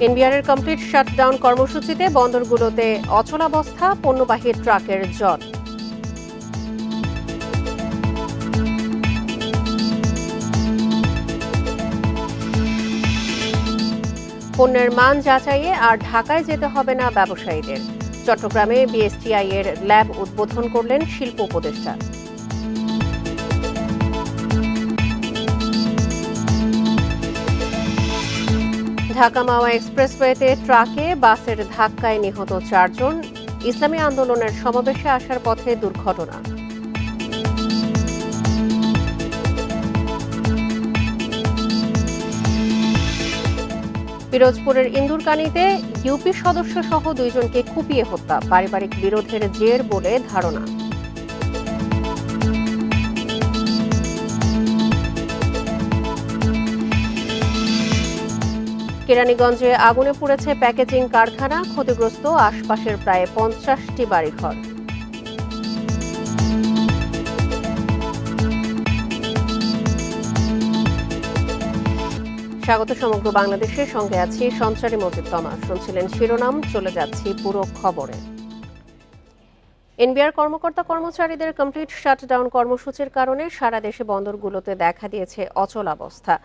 এনবিআরের complete shutdown কর্মসূচিতে বন্দরগুলোতে অচলাবস্থা, পণ্যবাহী ট্রাকের জট। পণ্যের মান যাচাইয়ে আর ঢাকায় যেতে হবে না ব্যবসায়ীদের। চট্টগ্রামে বিএসটিআই এর ল্যাব উদ্বোধন করলেন শিল্প উপদেষ্টা। ঢাকা মাওয়া এক্সপ্রেসওয়েতে ট্রাকে বাসের ধাক্কায় নিহত 4 জন। ইসলামী আন্দোলনের সমাবেশে আসার পথে দুর্ঘটনা। পিরোজপুরের ইন্দুরকানীতে ইউপি সদস্য সহ 2 জনকে কুপিয়ে হত্যা, পারিবারিক বিরোধের জের বলে ধারণা। কেরানীগঞ্জে আগুনে পুড়েছে প্যাকেজিং কারখানা, ক্ষতিগ্রস্ত আশপাশের প্রায় 50টি বাড়িঘর। স্বাগত সমগ্র বাংলাদেশের সঙ্গে আছি সঞ্চারী মজিদ তমা। শুনছিলেন শিরোনাম, চলে যাচ্ছি পুরো খবরে। এনবিআর কর্মকর্তা কর্মচারীদের কমপ্লিট শাটডাউন কর্মসূচির কারণে সারা দেশে বন্দরগুলোতে দেখা দিয়েছে অচলাবস্থা।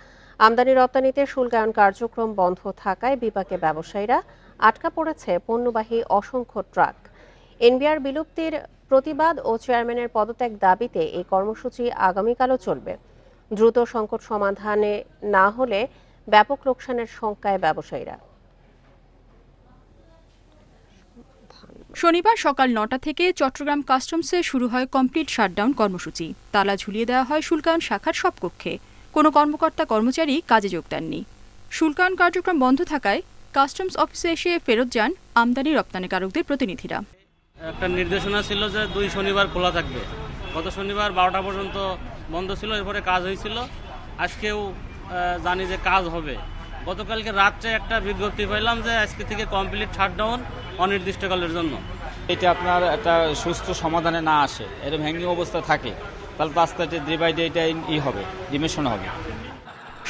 আমদানি রপ্তানিতে শুল্কায়ন কার্যক্রম বন্ধ থাকায় বিপাকে ব্যবসায়ীরা, আটকা পড়েছে পণ্যবাহী অসংখ্য ট্রাক। এনবিআর বিলুপ্তির প্রতিবাদ ও চেয়ারম্যানের পদত্যাগ দাবিতে এই কর্মসূচি আগামীকালও চলবে। দ্রুত সংকট সমাধানে না হলে ব্যাপক লোকসানের শঙ্কায় ব্যবসায়ীরা। শনিবার সকাল 9টা থেকে চট্টগ্রাম কাস্টমসে শুরু হয় কমপ্লিট শাটডাউন কর্মসূচি। তালা ঝুলিয়ে দেওয়া হয় শুল্কায়ন শাখার সব কক্ষে। কোনো কর্মকর্তা কর্মচারী কাজে যোগ দেননি। শুল্কায়ন কার্যক্রম বন্ধ থাকায় কাস্টমস অফিসে এসে ফেরত যান আমদানি রপ্তানিকারকদের প্রতিনিধিরা। একটা নির্দেশনা ছিল যে 2 শনিবার খোলা থাকবে। গত শনিবার 12টা পর্যন্ত বন্ধ ছিল, এরপরে কাজ হয়েছিল। আজকেও জানি যে কাজ হবে। গতকালকে রাত্রে একটা বিজ্ঞপ্তি পেলাম যে আজকে থেকে কমপ্লিট শাটডাউন অনির্দিষ্টকালের জন্য। এটা আপনার একটা সুষ্ঠু সমাধানে না আসে, এরকম হ্যাঙ্গিং অবস্থা থাকে, তাহলে তো আস্তে আস্তে ডে বাই ডে এটা হবে, ডিমেশন হবে।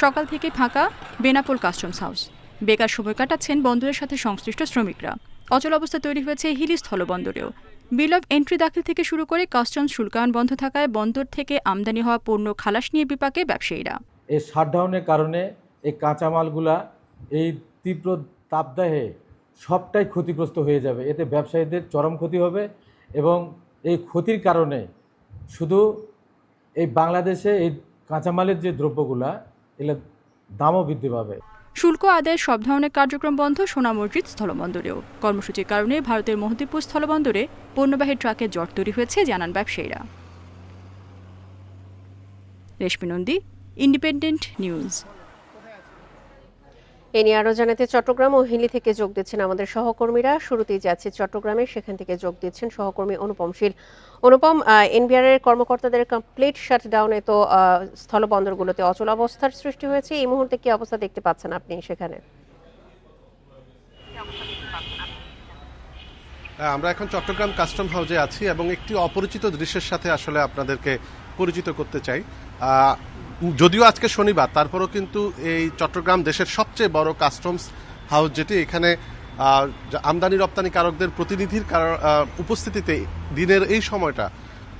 সকাল থেকে ফাঁকা বেনাপোল কাস্টমস হাউস। বেকার সময় কাটাচ্ছেন বন্দরের সাথে সংশ্লিষ্ট শ্রমিকরা। অচল অবস্থা তৈরি হয়েছে হিলি স্থলবন্দরেও। বিল অফ এন্ট্রি দাখিল থেকে শুরু করে কাস্টমস শুল্কায়ন বন্ধ থাকায় বন্দর থেকে আমদানি হওয়া পণ্য খালাস নিয়ে বিপাকে ব্যবসায়ীরা। এই শাটডাউনের কারণে এই কাঁচামালগুলা এই তীব্র তাপদাহে সবটাই ক্ষতিগ্রস্ত হয়ে যাবে। এতে ব্যবসায়ীদের চরম ক্ষতি হবে এবং এই ক্ষতির কারণে শুধু এই বাংলাদেশে এই কাঁচামালের যে দ্রব্যগুলা এগুলোর দামও বৃদ্ধি পাবে। শুল্ক আদায়ের সব ধরনের কার্যক্রম বন্ধ সোনা মসজিদ স্থলবন্দরেও। কর্মসূচির কারণে ভারতের মহদীপুর স্থলবন্দরে পণ্যবাহী ট্রাকের জট তৈরি হয়েছে জানান ব্যবসায়ীরা। রেশমি নন্দী, ইন্ডিপেন্ডেন্ট নিউজ। এ নিয়ে আরো জানাতে চট্টগ্রাম ও হিলি থেকে যোগ দিচ্ছেন আমাদের সহকর্মীরা। শুরুতেই যাচ্ছে চট্টগ্রামে, সেখান থেকে যোগ দিচ্ছেন সহকর্মী অনুপম শীল। অনুপম, এনবিআর এর কর্মকর্তাদের কমপ্লিট শাটডাউনে তো স্থলবন্দরগুলোতে অচল অবস্থার সৃষ্টি হয়েছে। এই মুহূর্তে কি অবস্থা দেখতে পাচ্ছেন আপনি সেখানে? আমরা এখন চট্টগ্রাম কাস্টম হাউসে আছি এবং একটি অপরিচিত দৃশ্যের সাথে আসলে আপনাদেরকে পরিচিত করতে চাই। যদিও আজকে শনিবার, তারপরও কিন্তু এই চট্টগ্রাম দেশের সবচেয়ে বড় কাস্টমস হাউস, যেটি এখানে আমদানি রপ্তানিকারকদের প্রতিনিধির উপস্থিতিতে দিনের এই সময়টা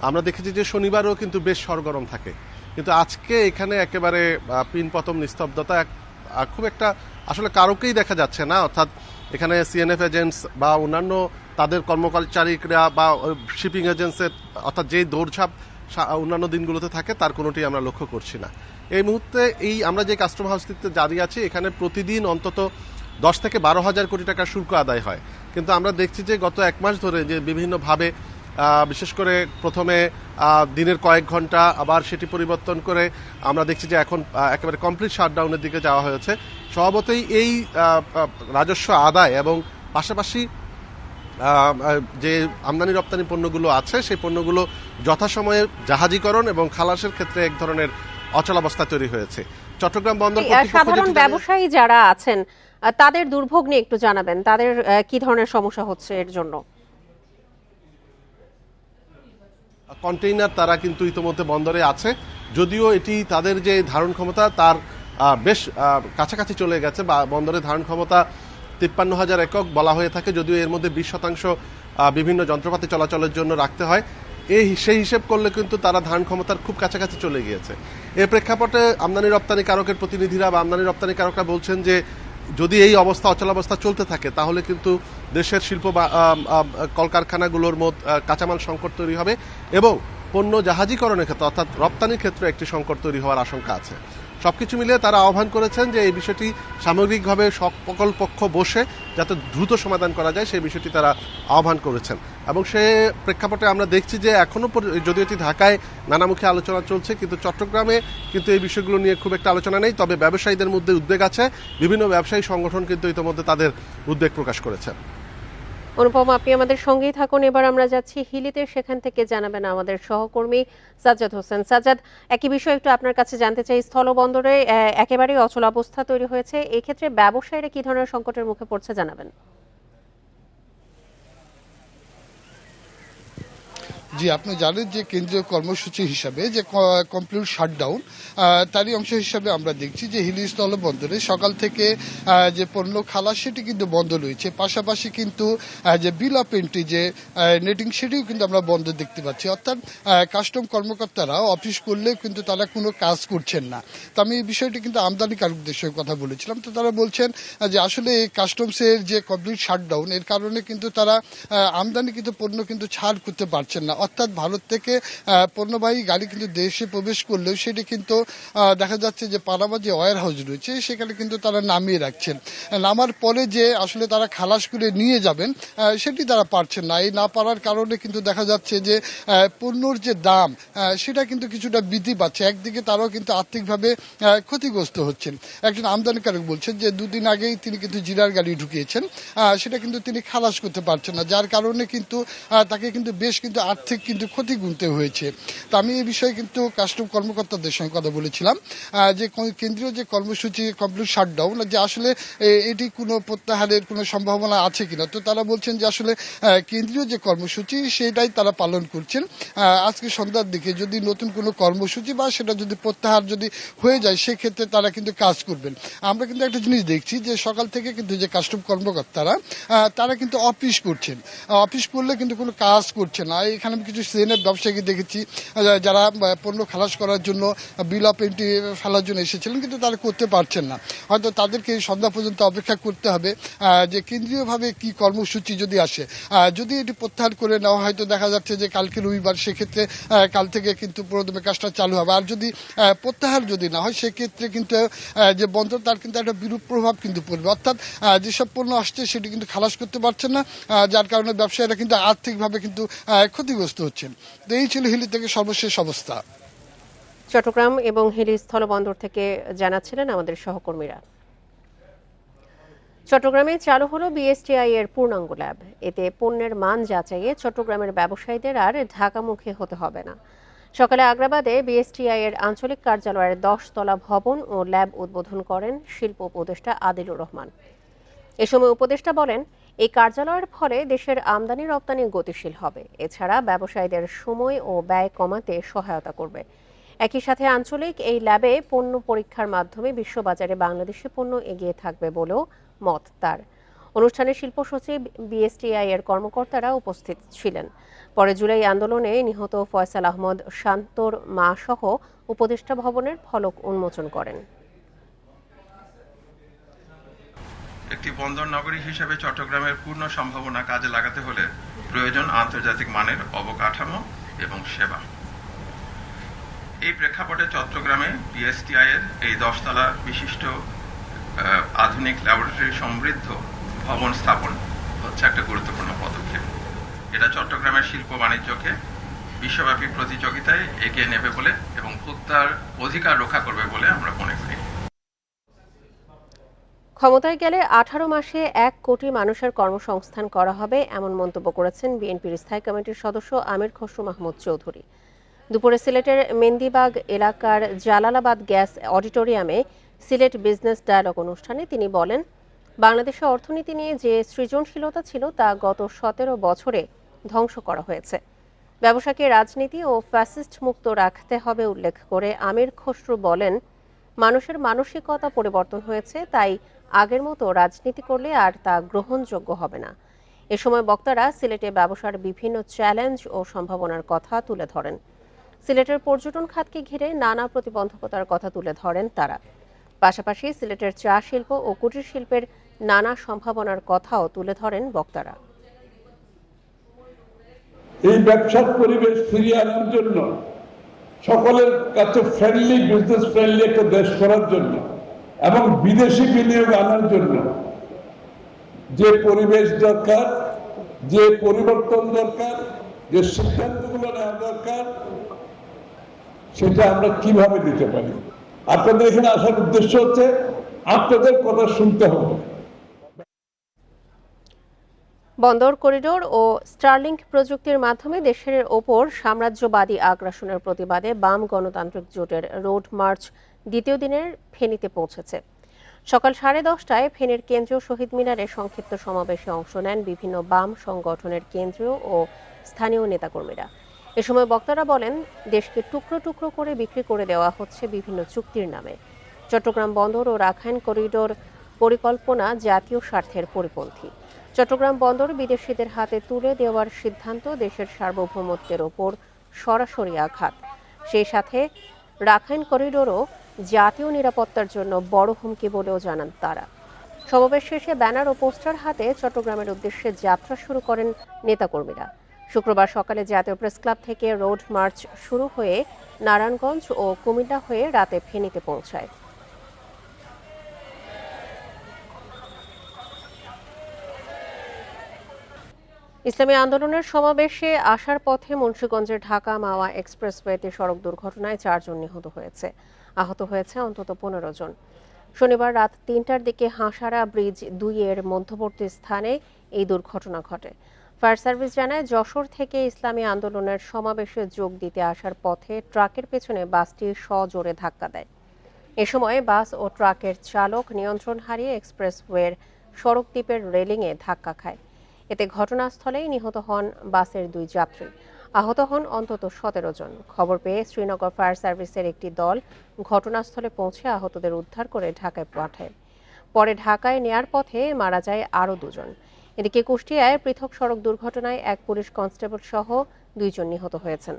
আমরা দেখেছি যে শনিবারও কিন্তু বেশ সরগরম থাকে, কিন্তু আজকে এখানে একেবারে পিনপতন নিস্তব্ধতা, খুব একটা আসলে কারোকেই দেখা যাচ্ছে না। অর্থাৎ এখানে সিএনএফ এজেন্টস বা অন্যান্য তাদের কর্মচারীরা বা শিপিং এজেন্টসের অর্থাৎ যেই দৌড়ঝাঁপ অন্যান্য দিনগুলোতে থাকে তার কোনোটি আমরা লক্ষ্য করছি না। এই মুহূর্তে এই আমরা যে কাস্টম হাউসটিতে দাঁড়িয়ে আছি, এখানে প্রতিদিন অন্তত 10 থেকে 12,000 কোটি টাকার শুল্ক আদায় হয়। কিন্তু আমরা দেখছি যে গত 1 মাস ধরে যে বিভিন্নভাবে বিশেষ করে প্রথমে দিনের কয়েক ঘন্টা, আবার সেটি পরিবর্তন করে আমরা দেখছি যে এখন একেবারে কমপ্লিট শাটডাউনের দিকে যাওয়া হয়েছে। স্বভাবতই এই রাজস্ব আদায় এবং পাশাপাশি যে আমদানি রপ্তানি পণ্যগুলো আছে সেই পণ্যগুলো যথাসময়ে জাহাজীকরণ এবং খালাসের ক্ষেত্রে এক ধরনের অচলাবস্থা তৈরি হয়েছে। চট্টগ্রাম বন্দর সাধারণ ব্যবসায়ী যারা আছেন তাদের দুর্ভোগ নিয়ে একটু জানাবেন, তাদের কি ধরনের সমস্যা হচ্ছে এর জন্য? কন্টেইনার তারা কিন্তু ইতোমধ্যে বন্দরে আছে, যদিও এটি তাদের যে ধারণ ক্ষমতা তার বেশ কাছাকাছি চলে গেছে, বা বন্দরের ধারণ ক্ষমতা 53,000 একক বলা হয়ে থাকে, যদিও এর মধ্যে 20% বিভিন্ন যন্ত্রপাতি চলাচলের জন্য রাখতে হয়। সেই হিসেব করলে কিন্তু তারা ধান ক্ষমতার খুব কাছাকাছি চলে গিয়েছে। এর প্রেক্ষাপটে আমদানি রপ্তানিকারকের প্রতিনিধিরা বা আমদানি রপ্তানিকারকরা বলছেন যে যদি এই অবস্থা অচলাবস্থা চলতে থাকে তাহলে কিন্তু দেশের শিল্প বা কলকারখানাগুলোর কাঁচামাল সংকট তৈরি হবে এবং পণ্য জাহাজীকরণের ক্ষেত্রে অর্থাৎ রপ্তানির ক্ষেত্রে একটি সংকট তৈরি হওয়ার আশঙ্কা আছে। সবকিছু মিলিয়ে তারা আহ্বান করেছেন যে এই বিষয়টি সামগ্রিকভাবে সকল পক্ষ বসে যাতে দ্রুত সমাধান করা যায় সেই বিষয়টি তারা আহ্বান করেছেন। এবং সে প্রেক্ষাপটে আমরা দেখছি যে এখনও যদিও এটি ঢাকায় নানামুখী আলোচনা চলছে, কিন্তু চট্টগ্রামে কিন্তু এই বিষয়গুলো নিয়ে খুব একটা আলোচনা নেই। তবে ব্যবসায়ীদের মধ্যে উদ্বেগ আছে, বিভিন্ন ব্যবসায়ী সংগঠন কিন্তু ইতিমধ্যে তাদের উদ্বেগ প্রকাশ করেছে। অনুপম, আপনি আমাদের সঙ্গেই থাকুন। এবার আমরা যাচ্ছি হিলিতে, সেখান থেকে জানাবেন আমাদের সহকর্মী সাজ্জাদ হোসেন। সাজ্জাদ, একই বিষয় একটু আপনার কাছে জানতে চাই। স্থলবন্দরে একেবারেই অচল অবস্থা তৈরি হয়েছে, এই ক্ষেত্রে ব্যবসায়ীরা কি ধরনের সংকটের মুখে পড়ছে জানাবেন। জি, আপনি জানেন যে কেন্দ্রীয় কর্মসূচি হিসাবে যে কমপ্লিট শাটডাউন, তারই অংশ হিসাবে আমরা দেখছি যে হিলি স্থলবন্দরে সকাল থেকে যে পণ্য খালাস সেটি কিন্তু বন্ধ রয়েছে। পাশাপাশি কিন্তু যে বিল অফ এন্ট্রি যে নেটিং সেটিও কিন্তু আমরা বন্ধ দেখতে পাচ্ছি। অর্থাৎ কাস্টম কর্মকর্তারা অফিস করলেও কিন্তু তারা কোনো কাজ করছেন না। তো আমি এই বিষয়টি কিন্তু আমদানিকারকদের সঙ্গে কথা বলেছিলাম, তো তারা বলছেন যে আসলে এই কাস্টমসের যে কমপ্লিট শাটডাউন এর কারণে কিন্তু তারা আমদানিকৃত পণ্য কিন্তু ছাড় করতে পারছেন না। অর্থাৎ ভারত থেকে পণ্যবাহী গাড়ি কিন্তু দেশে প্রবেশ করলেও সেটি কিন্তু দেখা যাচ্ছে যে পানামা যে ওয়্যার হাউস রয়েছে সেখানে কিন্তু তারা নামিয়ে রাখছেন। নামার পরে যে আসলে তারা খালাস করে নিয়ে যাবেন সেটি তারা পারছেন না। এই না পারার কারণে কিন্তু দেখা যাচ্ছে যে পণ্যর যে দাম সেটা কিন্তু কিছুটা বৃদ্ধি পাচ্ছে। একদিকে তারাও কিন্তু আর্থিকভাবে ক্ষতিগ্রস্ত হচ্ছেন। একজন আমদানিকারক বলছেন যে দুদিন আগেই তিনি কিন্তু জিরার গাড়ি ঢুকিয়েছেন, সেটা কিন্তু তিনি খালাস করতে পারছেন না, যার কারণে কিন্তু তাকে কিন্তু বেশ কিন্তু আর্থিক কিন্তু ক্ষতি গুনতে হয়েছে। তো আমি এই বিষয়ে কিন্তু কাস্টম কর্মকর্তাদের সঙ্গে কথা বলেছিলাম যে কেন্দ্রীয় যে কর্মসূচি কমপ্লিট শাটডাউন, যে আসলে এটি কোনো প্রত্যাহারের কোনো সম্ভাবনা আছে কিনা। তো তারা বলছেন যে আসলে কেন্দ্রীয় যে কর্মসূচি সেটাই তারা পালন করছেন। আজকে সন্ধ্যার দিকে যদি নতুন কোনো কর্মসূচি বা সেটা যদি প্রত্যাহার যদি হয়ে যায় সেক্ষেত্রে তারা কিন্তু কাজ করবেন। আমরা কিন্তু একটা জিনিস দেখছি যে সকাল থেকে কিন্তু যে কাস্টম কর্মকর্তারা তারা কিন্তু অফিস করছেন, অফিস করলে কিন্তু কোনো কাজ করছে না। এখানে কিছু সিএনএফ ব্যবসায়ীকে দেখেছি যারা পণ্য খালাস করার জন্য বিল অফ এন্ট্রি ফেলার জন্য এসেছিলেন, কিন্তু তারা করতে পারছেন না। হয়তো তাদেরকে সন্ধ্যা পর্যন্ত অপেক্ষা করতে হবে যে কেন্দ্রীয়ভাবে কি কর্মসূচি যদি আসে। যদি এটি প্রত্যাহার করে নেওয়া হয় তো দেখা যাচ্ছে যে কালকে রবিবার, সেক্ষেত্রে কাল থেকে কিন্তু পুরোদমে কাজটা চালু হবে। আর যদি প্রত্যাহার যদি না হয় সেক্ষেত্রে কিন্তু যে বন্দর তার কিন্তু একটা বিরূপ প্রভাব কিন্তু পড়বে। অর্থাৎ যেসব পণ্য আসছে সেটি কিন্তু খালাস করতে পারছেন না, যার কারণে ব্যবসায়ীরা কিন্তু আর্থিকভাবে কিন্তু ক্ষতিগ্রস্ত হচ্ছেন। তো এই ছিল হিলি থেকে সর্বশেষ অবস্থা। চট্টগ্রাম এবং হিলি স্থলবন্দর থেকে জানাচ্ছিলেন আমাদের সহকর্মীরা। চট্টগ্রামে চালু হলো বিএসটিআই এর পূর্ণাঙ্গ ল্যাব। এতে পণ্যের মান যাচাইয়ে চট্টগ্রামের ব্যবসায়ীদের আর ঢাকামুখী হতে হবে না। সকালে আগ্রাবাদে বিএসটিআই এর আঞ্চলিক কার্যালয়ের 10 তলা ভবন ও ল্যাব উদ্বোধন করেন শিল্প উপদেষ্টা আদিলুর রহমান। এ সময় উপদেষ্টা বলেন, এই কার্যালয়ের ফলে দেশের আমদানি রপ্তানি গতিশীল হবে, এছাড়া ব্যবসায়ীদের সময় ও ব্যয় কমাতে সহায়তা করবে। একই সাথে আঞ্চলিক এই ল্যাবে পণ্য পরীক্ষার মাধ্যমে বিশ্ববাজারে বাংলাদেশি পণ্য এগিয়ে থাকবে বলেও মত তার। অনুষ্ঠানে শিল্প সচিব, বিএসটিআই এর কর্মকর্তারা উপস্থিত ছিলেন। পরে জুলাই আন্দোলনে নিহত ফয়সাল আহমদ শান্তর মা সহ উপদেষ্টা ভবনের ফলক উন্মোচন করেন। একটি বন্দর নগরী হিসেবে চট্টগ্রামের পূর্ণ সম্ভাবনা কাজে লাগাতে হলে প্রয়োজন আন্তর্জাতিক মানের অবকাঠামো এবং সেবা। এই প্রেক্ষাপটে চট্টগ্রামে বিএসটিআই এর এই 10 তলা বিশিষ্ট আধুনিক ল্যাবরেটরি সমৃদ্ধ ভবন স্থাপন হচ্ছে একটা গুরুত্বপূর্ণ পদক্ষেপ। এটা চট্টগ্রামের শিল্প বাণিজ্যকে বিশ্বব্যাপী প্রতিযোগিতায় এগিয়ে নেবে বলে এবং ভোক্তার অধিকার রক্ষা করবে বলে আমরা মনে করি। ক্ষমতায় গেলে 18 মাসে 1 কোটি মানুষের কর্মসংস্থান করা হবে, এমন মন্তব্য করেছেন বিএনপির স্থায়ী কমিটির সদস্য আমির খসরু মাহমুদ চৌধুরী। দুপুরে সিলেটের মেন্দিবাগ এলাকার জালালাবাদ গ্যাস অডিটোরিয়ামে সিলেট বিজনেস ডায়ালগ অনুষ্ঠানে তিনি বলেন, বাংলাদেশের অর্থনীতি নিয়ে যে সৃজনশীলতা ছিল তা গত 17 বছরে ধ্বংস করা হয়েছে। ব্যবসাকে রাজনীতি ও ফ্যাসিস্ট মুক্ত রাখতে হবে উল্লেখ করে আমির খসরু বলেন, মানুষের মানসিকতা পরিবর্তন হয়েছে, তাই আগের মতো রাজনীতি করলে আর তা গ্রহণযোগ্য হবে না। এ সময় বক্তারা সিলেটে ব্যবসার বিভিন্ন চ্যালেঞ্জ ও সম্ভাবনার কথা তুলে ধরেন। সিলেটের পর্যটন খাতকে ঘিরে নানা প্রতিবন্ধকতার কথা তুলে ধরেন তারা। পাশাপাশি সিলেটের চা শিল্প ও কুটির শিল্পের নানা সম্ভাবনার কথাও তুলে ধরেন বক্তারা। এই ব্যবসার পরিবেশ ফিরিয়ে আনার জন্য, সকলের কাছে ফ্রেন্ডলি, বিজনেস ফ্রেন্ডলি একটা দেশ করার জন্য এবং বিদেশি বিনিয়োগ আনার জন্য যে পরিবেশ দরকার, যে পরিবর্তন দরকার, যে সিদ্ধান্তগুলো নেওয়া দরকার, সেটা আমরা কিভাবে দিতে পারি। আপনাদের এখানে আসার উদ্দেশ্য হচ্ছে আপনাদের কথা শুনতে হবে। বন্দর করিডোর ও স্টারলিংক প্রযুক্তির মাধ্যমে দেশের ওপর সাম্রাজ্যবাদী আগ্রাসনের প্রতিবাদে বাম গণতান্ত্রিক জোটের রোড মার্চ দ্বিতীয় দিনের ফেনীতে পৌঁছেছে। সকাল 10:30টায় ফেনীর কেন্দ্রীয় শহীদ মিনারে সংক্ষিপ্ত সমাবেশে অংশ নেন বিভিন্ন বাম সংগঠনের কেন্দ্রীয় ও স্থানীয় নেতাকর্মীরা। এ সময় বক্তারা বলেন, দেশকে টুকরো টুকরো করে বিক্রি করে দেওয়া হচ্ছে বিভিন্ন চুক্তির নামে। চট্টগ্রাম বন্দর ও রাখাইন করিডোর পরিকল্পনা জাতীয় স্বার্থের পরিপন্থী। চট্টগ্রাম বন্দর বিদেশিদের হাতে তুলে দেওয়ার সিদ্ধান্ত দেশের সার্বভৌমত্বের ওপর সরাসরি আঘাত। সেই সাথে রাখাইন করিডোরও জাতীয় নিরাপত্তার জন্য বড় হুমকি বলেও জানান তারা। সমাবেশ শেষে ব্যানার ও পোস্টার হাতে চট্টগ্রামের উদ্দেশ্যে যাত্রা শুরু করেন নেতাকর্মীরা। শুক্রবার সকালে জাতীয় প্রেস ক্লাব থেকে রোড মার্চ শুরু হয়ে নারায়ণগঞ্জ ও কুমিল্লা হয়ে রাতে ফেনীতে পৌঁছায়। ইসলামী আন্দোলনের সমাবেশে আসার পথে মুন্সিগঞ্জের ঢাকা মাওয়া এক্সপ্রেসওয়েতে সড়ক দুর্ঘটনায় 4 জন নিহত হয়েছে। আহত হয়েছে অন্তত 15 জন। শনিবার রাত 3টার দিকে হাঁসারা ব্রিজ 2 এর মধ্যবর্তী স্থানে এই দুর্ঘটনা ঘটে। ফায়ার সার্ভিস জানায়, যশোর থেকে ইসলামী আন্দোলনের সমাবেশে যোগ দিতে আসার পথে ট্রাকের পেছনে বাসটি সজোরে ধাক্কা দেয়। এ সময় বাস ও ট্রাকের চালক নিয়ন্ত্রণ হারিয়ে এক্সপ্রেসওয়ের সড়ক দ্বীপের রেলিংয়ে ধাক্কা খায়। এতে ঘটনাস্থলেই নিহত হন বাসের 2 যাত্রী। আহত হন অন্তত 17 জন। খবর পেয়ে শ্রীনগর ফায়ার সার্ভিসের একটি দল ঘটনাস্থলে পৌঁছে আহতদের উদ্ধার করে ঢাকায় পাঠায়। পরে ঢাকায় নেয়ার পথে মারা যায় আরও 2 জন। এদিকে কুষ্টিয়ায় পৃথক সড়ক দুর্ঘটনায় এক পুলিশ কনস্টেবল সহ 2 জন নিহত হয়েছেন।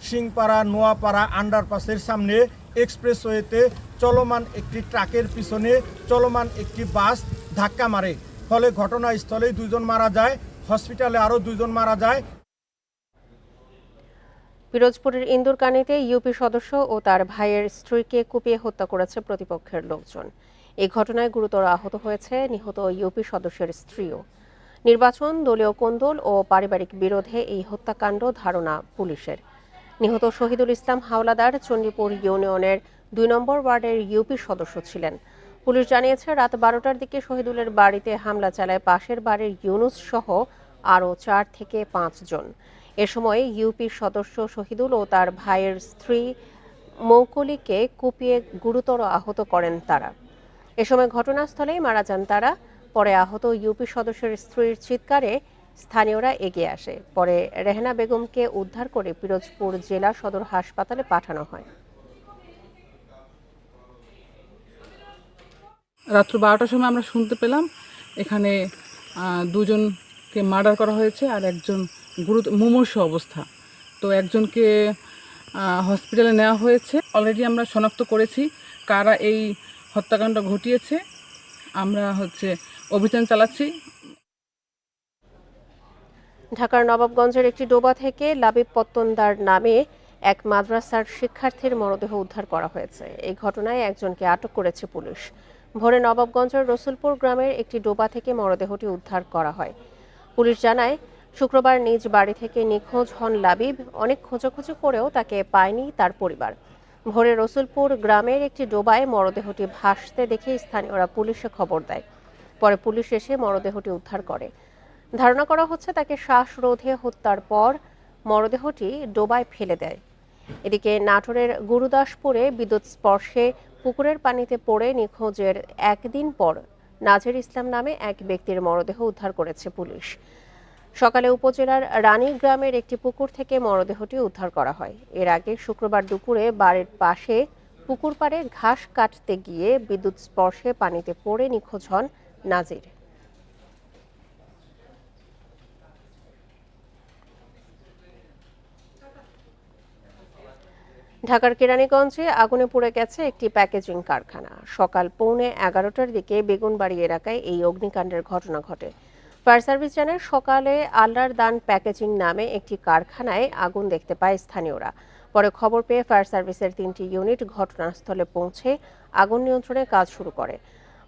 সিংপাড়া নোয়াপাড়া আন্ডারপাসের সামনে এক্সপ্রেসওয়েতে চলমান একটি ট্রাকের পিছনে চলমান একটি বাস ধাক্কা মারে। ফলে ঘটনাস্থলেই 2 জন মারা যায়, হসপিটালে আরও 2 জন মারা যায়। পিরোজপুরের ইন্দুরকানীতে ইউপি সদস্য ও তার ভাইয়ের স্ত্রীকে কুপিয়ে হত্যা করেছে প্রতিপক্ষের লোকজন। এই ঘটনায় গুরুতর আহত হয়েছে নিহত ইউপি সদস্যের স্ত্রীও। নির্বাচন, দলীয় কোন্দল ও পারিবারিক বিরোধে এই হত্যাকাণ্ড ধারণা পুলিশের। নিহত শহীদুল ইসলাম হাওলাদার চণ্ডীপুর ইউনিয়নের 2 নম্বর ওয়ার্ডের ইউপি সদস্য ছিলেন। পুলিশ জানিয়েছে, রাত 12টার দিকে শহীদুলের বাড়িতে হামলা চালায় পাশের বাড়ির ইউনুস সহ আরও 4 থেকে 5 জন। এ সময় ইউপি সদস্য শহীদুল ও তার ভাইয়ের স্ত্রী মৌকলিকে কুপিয়ে গুরুতর আহত করেন তারা। এ সময় ঘটনাস্থলেই মারা যান তারা। পরে আহত ইউপি সদস্যের স্ত্রীর চিৎকারে স্থানীয়রা এগিয়ে আসে। পরে রেহনা বেগমকে উদ্ধার করে পিরোজপুর জেলা সদর হাসপাতালে পাঠানো হয়। রাত্র 12টার সময় আমরা শুনতে পেলাম এখানে 2 জনকে মার্ডার করা হয়েছে আর একজন মুমূর্ষু অবস্থা। তো একজনকে হসপিটালে নেওয়া হয়েছে। অলরেডি আমরা শনাক্ত করেছি কারা এই হত্যাকাণ্ড ঘটিয়েছে। আমরা অভিযান চালাচ্ছি। ঢাকার নবাবগঞ্জের একটি ডোবা থেকে লাবিব পত্তনদার নামে এক মাদ্রাসার শিক্ষার্থীর মরদেহ উদ্ধার করা হয়েছে। এই ঘটনায় একজনকে আটক করেছে পুলিশ। ভোরে নবাবগঞ্জের রসুলপুর গ্রামের একটি ডোবা থেকে মরদেহটি উদ্ধার করা হয়। পুলিশ জানায়, শুক্রবার নিজ বাড়ি থেকে নিখোঁজ হন লাবিব। অনেক খোঁজাখুঁজি করেও তাকে পায়নি তার পরিবার। ভোরে রসুলপুর গ্রামের একটি ডোবায় মরদেহটি ভাসতে দেখে স্থানীয়রা পুলিশে খবর দেয়। পরে পুলিশ এসে মরদেহটি উদ্ধার করে। ধারণা করা হচ্ছে তাকে শ্বাসরোধে হত্যার পর মরদেহটি ডোবায় ফেলে দেয়। এদিকে নাটোরের গুরুদাসপুরে বিদ্যুৎ স্পর্শে পুকুরের পানিতে পড়ে নিখোঁজের একদিন পর নাজের ইসলাম নামে এক ব্যক্তির মরদেহ উদ্ধার করেছে পুলিশ। সকালে উপজেলার রানী গ্রামের একটি পুকুর থেকে মরদেহটি উদ্ধার করা হয়। এর আগে শুক্রবার দুপুরে বাড়ির পাশে পুকুর পাড়ে ঘাস কাটতে গিয়ে বিদ্যুৎ স্পর্শে পানিতে পড়ে নিখোঁজ হন নাজির। ঢাকার কেরানীগঞ্জে আগুনে পুড়ে গেছে একটি প্যাকেজিং কারখানা। সকাল 11:15টার দিকে বেগুনবাড়ি এলাকায় এই অগ্নিকাণ্ডের ঘটনা ঘটে। ফায়ার সার্ভিস জানায় সকালে আল্লাহর দান প্যাকেজিং নামে একটি কারখানায় আগুন দেখতে পায় স্থানীয়রা। পরে খবর পেয়ে ফায়ার সার্ভিসের 3টি ইউনিট ঘটনাস্থলে পৌঁছে আগুন নিয়ন্ত্রণে কাজ শুরু করে।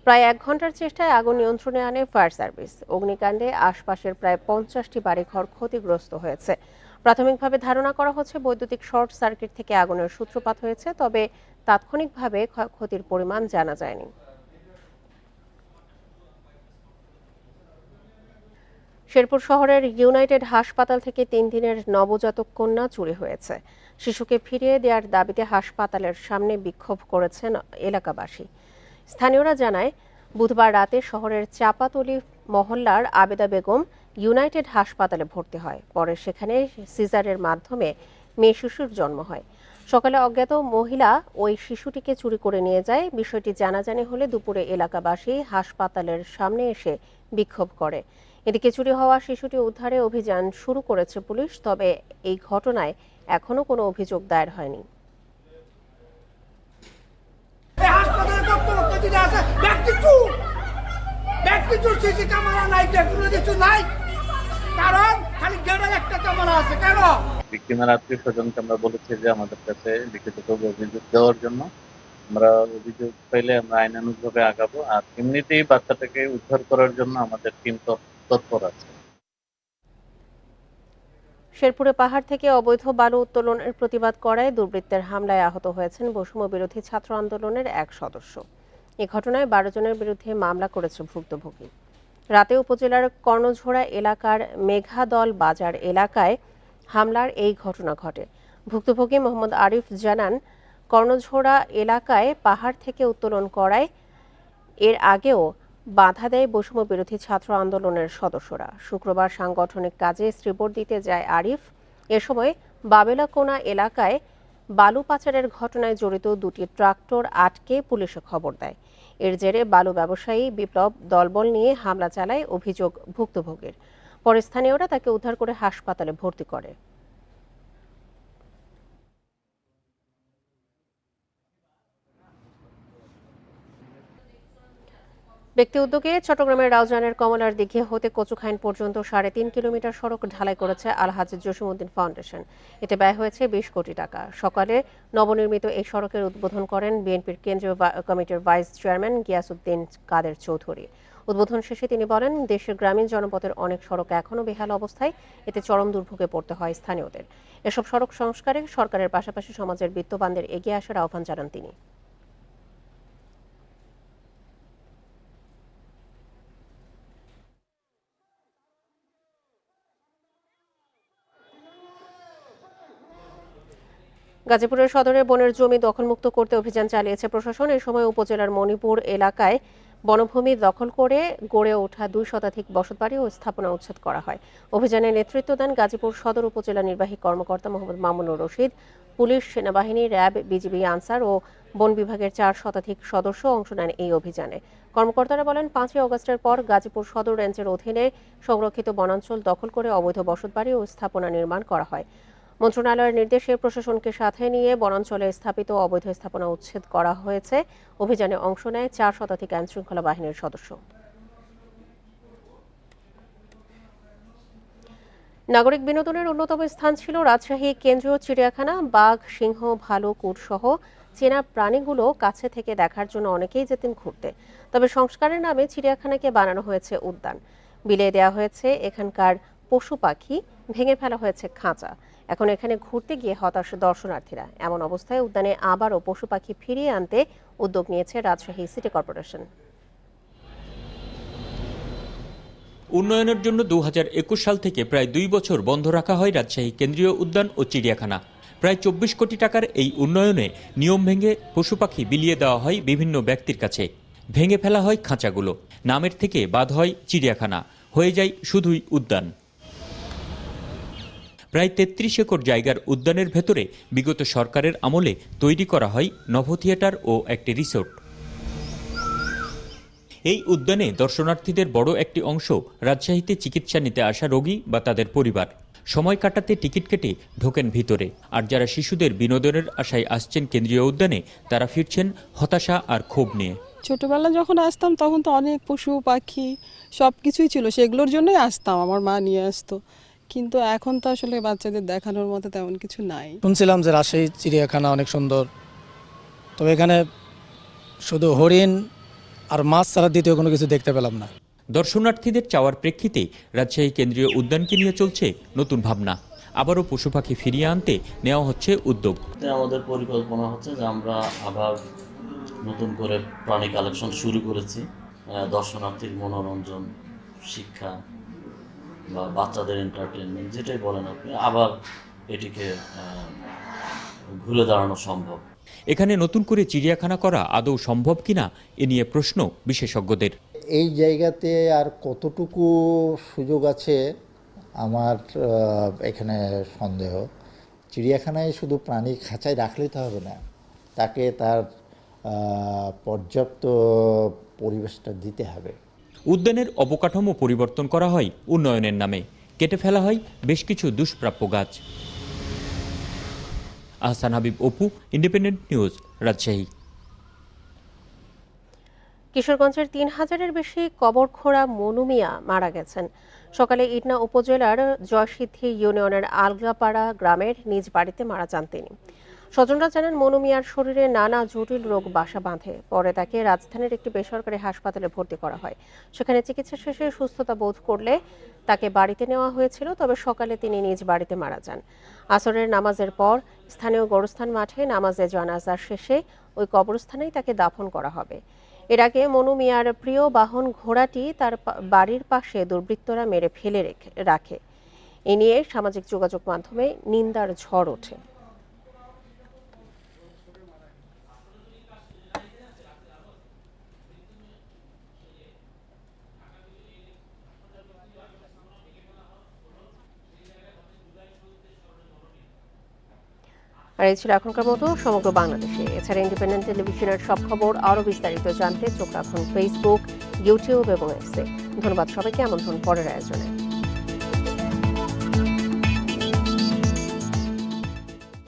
প্রায় 1 ঘন্টার চেষ্টায় আগুন নিয়ন্ত্রণে আনে ফায়ার সার্ভিস। অগ্নিকাণ্ডে আশপাশের প্রায় 50টি বাড়িঘর ক্ষতিগ্রস্ত হয়েছে। প্রাথমিকভাবে ধারণা করা হচ্ছে বৈদ্যুতিক শর্ট সার্কিট থেকে আগুনের সূত্রপাত হয়েছে, তবে তাৎক্ষণিকভাবে ক্ষয়ক্ষতির পরিমাণ জানা যায়নি। শেরপুর শহরের ইউনাইটেড হাসপাতাল থেকে 3 দিনের নবজাতক কন্যা চুরি হয়েছে। শিশুকে ফিরিয়ে দেওয়ার দাবিতে হাসপাতালের সামনে বিক্ষোভ করেছেন এলাকাবাসী। স্থানীয়রা জানায় বুধবার রাতে শহরের চাপাতলি মহল্লার আবেদা বেগম ইউনাইটেড হাসপাতালে ভর্তি হয়। পরে সেখানে সিজারের মাধ্যমে মেয়ে শিশুর জন্ম হয়। সকালে অজ্ঞাত মহিলা ওই শিশুটিকে চুরি করে নিয়ে যায়। বিষয়টি জানাজানি হলে দুপুরে এলাকাবাসী হাসপাতালের সামনে এসে বিক্ষোভ করে। এদিকে চুরি হওয়া শিশুটি উদ্ধারে অভিযান শুরু করেছে পুলিশ, তবে এই ঘটনায় এখনো কোনো অভিযোগ দায়ের হয়নি। ভিকটিমের আত্মীয় স্বজনকে আমরা বলেছি যে আমাদের কাছে লিখিত অভিযোগ দেওয়ার জন্য। আমরা অভিযোগ পেলে আমরা আইনানুগভাবে আগাবো। আর এমনিতেই বাচ্চাটাকে উদ্ধার করার জন্য আমাদের টিম তৎপর আছে। শেরপুরে পাহাড় থেকে অবৈধ বালু উত্তোলনের প্রতিবাদ করায় দুর্বৃত্তের হামলায় আহত হয়েছেন বৈষম্য বিরোধী ছাত্র আন্দোলনের এক সদস্য। এ ঘটনায় 12 জনের বিরুদ্ধে মামলা করেছে ভুক্তভোগী। রাতে উপজেলার কর্ণঝোড়া এলাকার মেঘাদল বাজার এলাকায় হামলার এই ঘটনা ঘটে। ভুক্তভোগী মোহাম্মদ আরিফ জানান, কর্ণঝোড়া এলাকায় পাহাড় থেকে উত্তোলন করায় এর আগেও বাধা দেয় বৈষম্য বিরোধী ছাত্র আন্দোলনের সদস্যরা। শুক্রবার সাংগঠনিক কাজে শ্রীবর দিতে যায় আরিফ। এ সময় বাবেলাকোনা এলাকায় বালু পাচারের ঘটনায় জড়িত 2টি ট্রাক্টর আটকে পুলিশে খবর দেয়। এর জেরে বালু ব্যবসায়ী বিপ্লব দলবল নিয়ে হামলা চালায় অভিযোগ ভুক্তভোগীর। পরে স্থানীয়রা তাকে উদ্ধার করে হাসপাতালে ভর্তি করে। ব্যক্তি উদ্যোগে চট্টগ্রামের রাউজানের কমলার দিঘি হতে কচুখাইন পর্যন্ত 3.5 কিলোমিটার সড়ক ঢালাই করেছে আলহাজ জসিমউদ্দিন ফাউন্ডেশন। এতে ব্যয় হয়েছে 20 কোটি টাকা। সকালে নবনির্মিত এই সড়কের উদ্বোধন করেন বিএনপির কেন্দ্রীয় কমিটির ভাইস চেয়ারম্যান গিয়াসউদ্দিন কাদের চৌধুরী। উদ্বোধন শেষে তিনি বলেন, দেশের গ্রামীণ জনপথের অনেক সড়ক এখনও বেহাল অবস্থায়, এতে চরম দুর্ভোগে পড়তে হয় স্থানীয়দের। এসব সড়ক সংস্কারে সরকারের পাশাপাশি সমাজের বিত্তবানদের এগিয়ে আসার আহ্বান জানান তিনি। গাজীপুরের সদরে বনের জমি দখলমুক্ত করতে অভিযান চালিয়েছে প্রশাসন। এই সময় উপজেলার মণিপুর এলাকায় বনভূমি দখল করে গড়ে ওঠা 2 শতাধিক বসতবাড়ি ও স্থাপনা উচ্ছেদ করা হয়। অভিযানে নেতৃত্ব দেন গাজীপুর সদর উপজেলা নির্বাহী কর্মকর্তা মোহাম্মদ মামুনুর রশিদ। পুলিশ, সেনাবাহিনী, র্যাব, বিজিবি, আনসার ও বন বিভাগের 4 শতাধিক সদস্য অংশ নেন এই অভিযানে। কর্মকর্তারা বলেন, 5ই আগস্টের পর গাজীপুর সদর রেঞ্জের অধীনে সংরক্ষিত বনাঞ্চল দখল করে অবৈধ বসতবাড়ি ও স্থাপনা নির্মাণ করা হয়। মন্ত্রণালয়ের নির্দেশে প্রশাসনকে সাথে নিয়ে বনাঞ্চলে স্থাপিত অবৈধ স্থাপনা উচ্ছেদ করা হয়েছে। অভিযানে অংশ নেয় 4 শতাধিক আইনশৃঙ্খলা বাহিনীর সদস্য। নাগরিক বিনোদনের অন্যতম স্থান ছিল রাজশাহী কেন্দ্রীয় চিড়িয়াখানা। বাঘ, সিংহ, ভালুক, উট সহ চেনা প্রাণীগুলো কাছে থেকে দেখার জন্য অনেকেই যেতেন ঘুরতে। তবে সংস্কারের নামে চিড়িয়াখানাকে বানানো হয়েছে উদ্যান। বিলিয়ে দেওয়া হয়েছে এখানকার পশু পাখি, ভেঙে ফেলা হয়েছে খাঁচা। এখন এখানে ঘুরতে গিয়ে হতাশ দর্শনার্থীরা। এমন অবস্থায় উদ্যানে আবারও পশু পাখি ফিরিয়ে আনতে উদ্যোগ নিয়েছে রাজশাহী সিটি কর্পোরেশন। উন্নয়নের জন্য 2021 সাল থেকে প্রায় 2 বছর বন্ধ রাখা হয় রাজশাহী কেন্দ্রীয় উদ্যান ও চিড়িয়াখানা। প্রায় 24 কোটি টাকার এই উন্নয়নে নিয়ম ভেঙে পশু পাখি বিলিয়ে দেওয়া হয় বিভিন্ন ব্যক্তির কাছে। ভেঙে ফেলা হয় খাঁচাগুলো। নামের থেকে বাদ হয় চিড়িয়াখানা, হয়ে যায় শুধুই উদ্যান। প্রায় ৩৩ একর জায়গার উদ্যানের ভেতরে বিগত সরকারের আমলে তৈরি করা হয় নভ থিয়েটার ও একটি রিসোর্ট। এই উদ্যানে দর্শনার্থীদের বড় একটি অংশ রাজশাহীতে চিকিৎসা নিতে আসা রোগী বা তাদের পরিবার। সময় কাটাতে টিকিট কেটে ঢোকেন ভিতরে, আর যারা শিশুদের বিনোদনের আশায় আসছেন কেন্দ্রীয় উদ্যানে তারা ফিরছেন হতাশা আর ক্ষোভ নিয়ে। ছোটবেলা যখন আসতাম তখন তো অনেক পশু পাখি সব কিছুই ছিল, সেগুলোর জন্যই আসতাম, আমার মা নিয়ে আসতো। কিন্তু এখন তো আসলে বাচ্চাদের দেখানোর মতো তেমন কিছু নাই। শুনছিলাম যে রাজশাহী চিড়িয়াখানা অনেক সুন্দর, তবে এখানে শুধু হরিণ আর মাছ ছাড়া দ্বিতীয় কোনো কিছু দেখতে পেলাম না। দর্শনার্থীদের চাওয়ার প্রেক্ষিতে রাজশাহী কেন্দ্রীয় উদ্যানকে নিয়ে চলছে নতুন ভাবনা। আবারও পশু পাখি ফিরিয়ে আনতে নেওয়া হচ্ছে উদ্যোগ। আমাদের পরিকল্পনা হচ্ছে যে আমরা আবার নতুন করে প্রাণী কালেকশন শুরু করেছি। দর্শনার্থীর মনোরঞ্জন, শিক্ষা বা বাচ্চাদের এন্টারটেনমেন্ট যেটাই বলেন আপনি, আবার এটিকে ঘুরে দাঁড়ানো সম্ভব। এখানে নতুন করে চিড়িয়াখানা করা আদৌ সম্ভব কিনা এ নিয়ে প্রশ্ন বিশেষজ্ঞদের। এই জায়গাতে আর কতটুকু সুযোগ আছে আমার এখানে সন্দেহ। চিড়িয়াখানায় শুধু প্রাণী খাঁচায় রাখলেই তো হবে না, তাকে তার পর্যাপ্ত পরিবেশটা দিতে হবে। উদ্যানের অবকাঠামো পরিবর্তন করা হয় উন্নয়নের নামে, কেটে ফেলা হয় বেশ কিছু দুষ্প্রাপ্য গাছ। Ahsan Habib, Apu, independent news, Rajshahi. কিশোরগঞ্জের ৩,০০০-এর বেশি কবরখোঁড়া মনু মিয়া মারা গেছেন। সকালে ইটনা উপজেলার জয়সিদ্ধি ইউনিয়নের আলগাপাড়া গ্রামের নিজ বাড়িতে মারা যান তিনি। স্বজনরা জানান মনু মিয়ার শরীরে নানা জটিল রোগ বাসা বাঁধে। পরে তাকে রাজধানীর একটি বেসরকারি হাসপাতালে ভর্তি করা হয়। সেখানে চিকিৎসা শেষে সুস্থতা বোধ করলে তাকে বাড়িতে নেওয়া হয়েছিল, তবে সকালে তিনি নিজ বাড়িতে মারা যান। আসরের নামাজের পর স্থানীয় গোরস্থান মাঠে নামাজে জানাজা শেষে ওই কবরস্থানেই তাকে দাফন করা হবে। এর আগে মনু মিয়ার প্রিয় বাহন ঘোড়াটি তার বাড়ির পাশে দুর্বৃত্তরা মেরে ফেলে রাখে। এ নিয়ে সামাজিক যোগাযোগ মাধ্যমে নিন্দার ঝড় ওঠে। আর এই ছিল এখনকার মতো সমগ্র বাংলাদেশে। এছাড়া ইন্ডিপেন্ডেন্ট টেলিভিশনের সব খবর আরও বিস্তারিত জানতে চোখ রাখুন ফেসবুক, ইউটিউব এবং এক্সে। ধন্যবাদ সবাইকে। আমন্ত্রণ পরের আয়োজনে।